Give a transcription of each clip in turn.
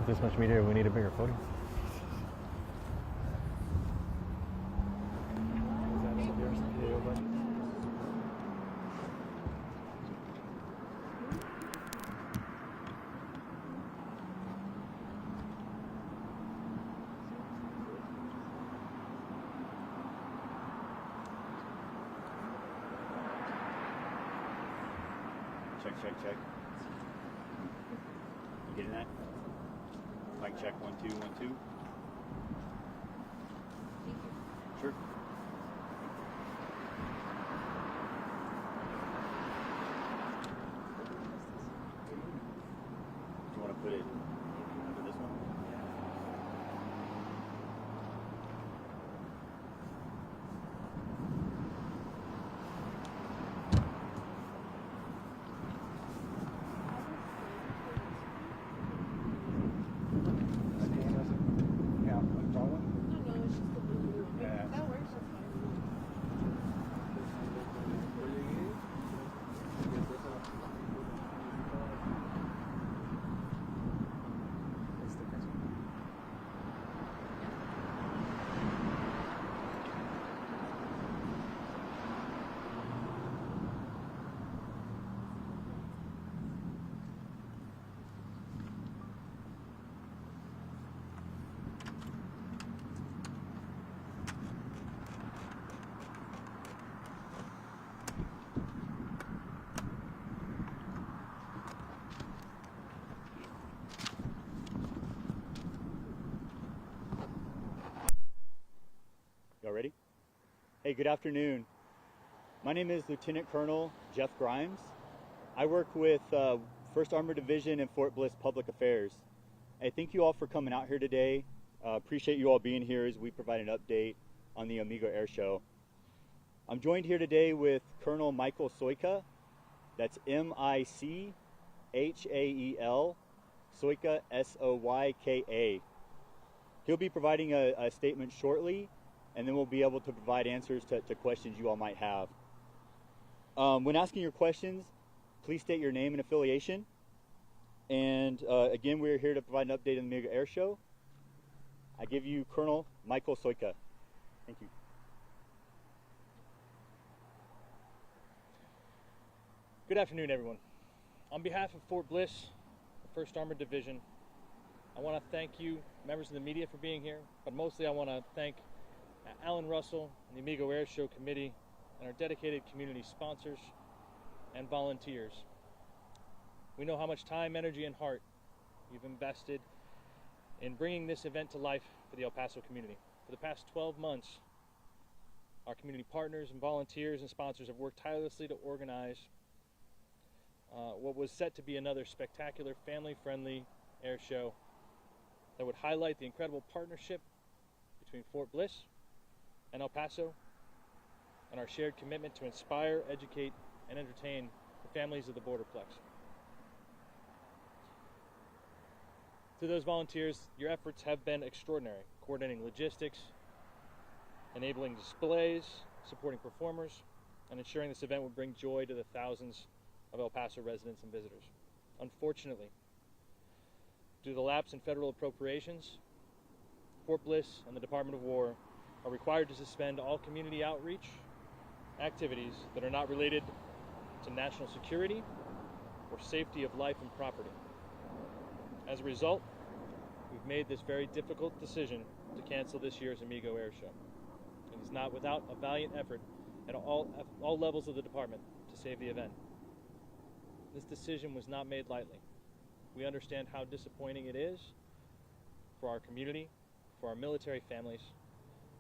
With this much media, we need a bigger podium. Check. You getting that? Mic check, 1 2 1 2. Sure. Do you want to put it under this one? Y'all ready? Hey, good afternoon. My name is Lieutenant Colonel Jeff Grimes. I work with 1st Armored Division in Fort Bliss Public Affairs. I thank you all for coming out here today. Appreciate you all being here as we provide an update on the Amigo Airsho. I'm joined here today with Colonel Michael Soyka. That's M-I-C-H-A-E-L, Soyka, S-O-Y-K-A. He'll be providing a statement shortly, and then we'll be able to provide answers to questions you all might have. When asking your questions, please state your name and affiliation. And again, we're here to provide an update on the Amigo Airsho. I give you Colonel Michael Soyka. Thank you. Good afternoon, everyone. On behalf of Fort Bliss, the 1st Armored Division, I want to thank you, members of the media, for being here, but mostly I want to thank Alan Russell and the Amigo Airsho Committee and our dedicated community sponsors and volunteers. We know how much time, energy, and heart you've invested in bringing this event to life for the El Paso community. For the past 12 months, our community partners and volunteers and sponsors have worked tirelessly to organize what was set to be another spectacular, family-friendly air show that would highlight the incredible partnership between Fort Bliss and El Paso, and our shared commitment to inspire, educate, and entertain the families of the Borderplex. To those volunteers, your efforts have been extraordinary, coordinating logistics, enabling displays, supporting performers, and ensuring this event would bring joy to the thousands of El Paso residents and visitors. Unfortunately, due to the lapse in federal appropriations, Fort Bliss and the Department of War are required to suspend all community outreach activities that are not related to national security or safety of life and property. As a result, we've made this very difficult decision to cancel this year's Amigo Airsho. It is not without a valiant effort at all levels of the department to save the event. This decision was not made lightly. We understand how disappointing it is for our community, for our military families,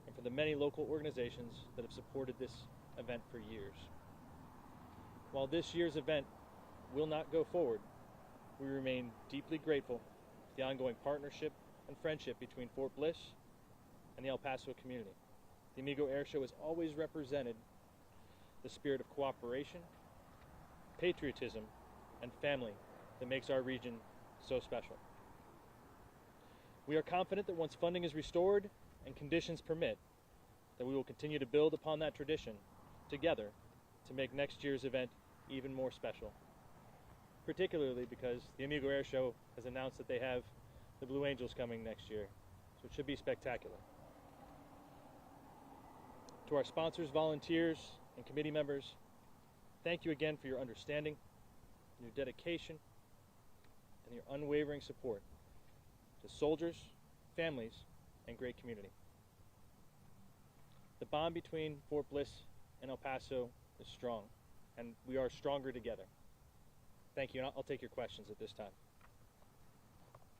and for the many local organizations that have supported this event for years. While this year's event will not go forward, we remain deeply grateful for the ongoing partnership and friendship between Fort Bliss and the El Paso community. The Amigo Airsho has always represented the spirit of cooperation, patriotism, and family that makes our region so special. We are confident that once funding is restored and conditions permit, that we will continue to build upon that tradition together to make next year's event even more special. Particularly because the Amigo Airsho has announced that they have the Blue Angels coming next year, so it should be spectacular. To our sponsors, volunteers, and committee members, thank you again for your understanding, your dedication, and your unwavering support to soldiers, families, and great community. The bond between Fort Bliss and El Paso is strong, and we are stronger together. Thank you, and I'll take your questions at this time.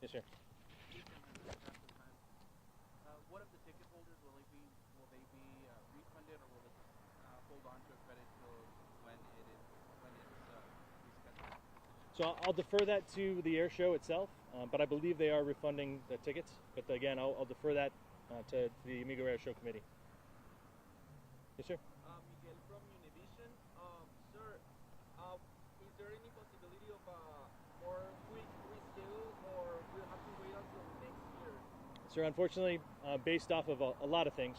Yes, sir. What of the ticket holders will they be refunded, or will it hold on to a credit till when it's rescheduled? So I'll defer that to the air show itself, but I believe they are refunding the tickets. But again, I'll defer that to the Amigo Airsho committee. Yes, sir. Miguel from Univision. Sir, is there any possibility of a more quick reschedule, or we'll have to wait until next year? Sir, unfortunately, based off of a lot of things,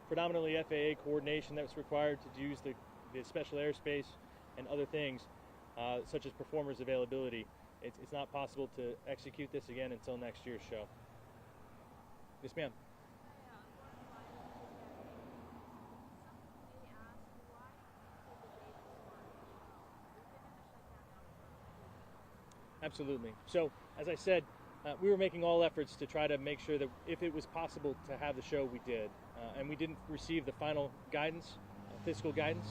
predominantly FAA coordination that was required to use the special airspace and other things, such as performers' availability, it's not possible to execute this again until next year's show. Yes, ma'am. Absolutely. So, as I said, we were making all efforts to try to make sure that if it was possible to have the show, we did. And we didn't receive the final guidance, fiscal guidance,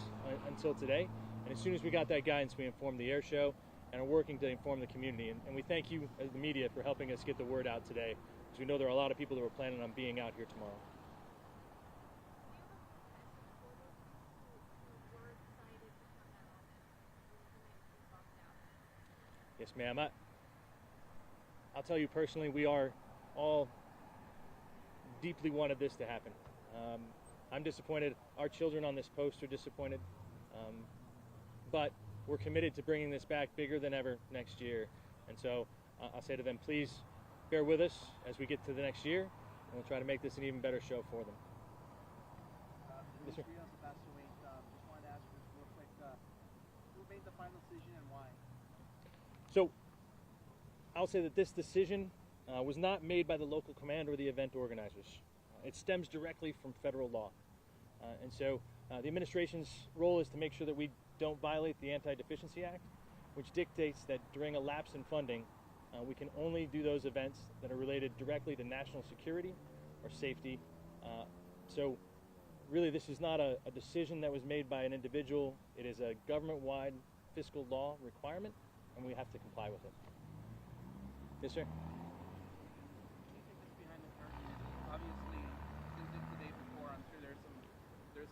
until today. And as soon as we got that guidance, we informed the air show and are working to inform the community. And we thank you, as the media, for helping us get the word out today, because we know there are a lot of people that were planning on being out here tomorrow. Yes, ma'am. I'll tell you personally, we are all deeply wanted this to happen. I'm disappointed. Our children on this post are disappointed. But we're committed to bringing this back bigger than ever next year. And so I'll say to them, please bear with us as we get to the next year, and we'll try to make this an even better show for them. Yes, sir. Just wanted to ask you real quick, who made the final decision and why? So I'll say that this decision was not made by the local command or the event organizers. It stems directly from federal law. And so the administration's role is to make sure that we don't violate the Anti-Deficiency Act, which dictates that during a lapse in funding, we can only do those events that are related directly to national security or safety. So really, this is not a decision that was made by an individual. It is a government-wide fiscal law requirement, and we have to comply with it. Yes, sir. Can you take us behind the curtain? Obviously, since it's the day before, I'm sure there's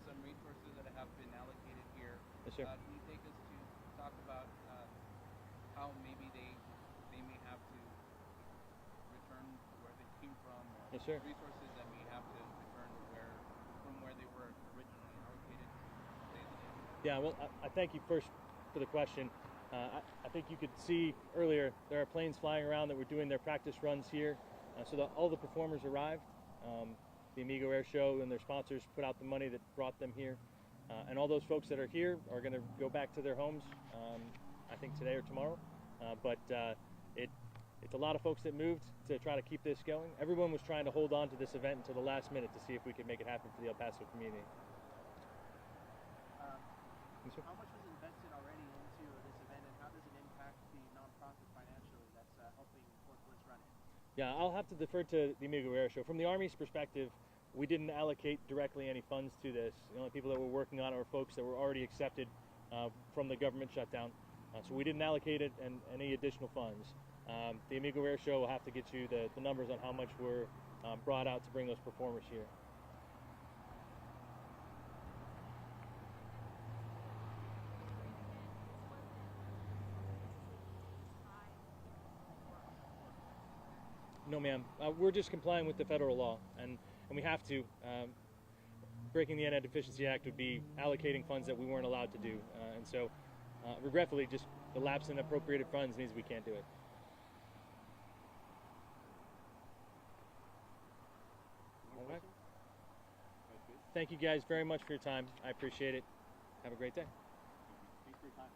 some resources that have been allocated here. Yes, sir. Can you take us to talk about how maybe they may have to return where they came from, or Yes, sir. resources that may have to return from where they were originally allocated? Yeah, well, I thank you first for the question. I think you could see earlier there are planes flying around that were doing their practice runs here, so that all the performers arrived. The Amigo Airsho and their sponsors put out the money that brought them here, and all those folks that are here are going to go back to their homes, I think today or tomorrow. But it's a lot of folks that moved to try to keep this going. Everyone was trying to hold on to this event until the last minute to see if we could make it happen for the El Paso community. How much was invested already into this event, and how does it impact the nonprofit financially that's helping Fort Bliss run it? Yeah, I'll have to defer to the Amigo Airsho. From the Army's perspective, we didn't allocate directly any funds to this. The only people that were working on it were folks that were already accepted from the government shutdown. So we didn't allocate it and any additional funds. The Amigo Airsho will have to get you the numbers on how much were brought out to bring those performers here. No, ma'am. We're just complying with the federal law, and we have to. Breaking the Anti-Deficiency Act would be allocating funds that we weren't allowed to do, and so, regretfully, just the lapse in appropriated funds means we can't do it. All right. Thank you guys very much for your time. I appreciate it. Have a great day. Thanks for your time.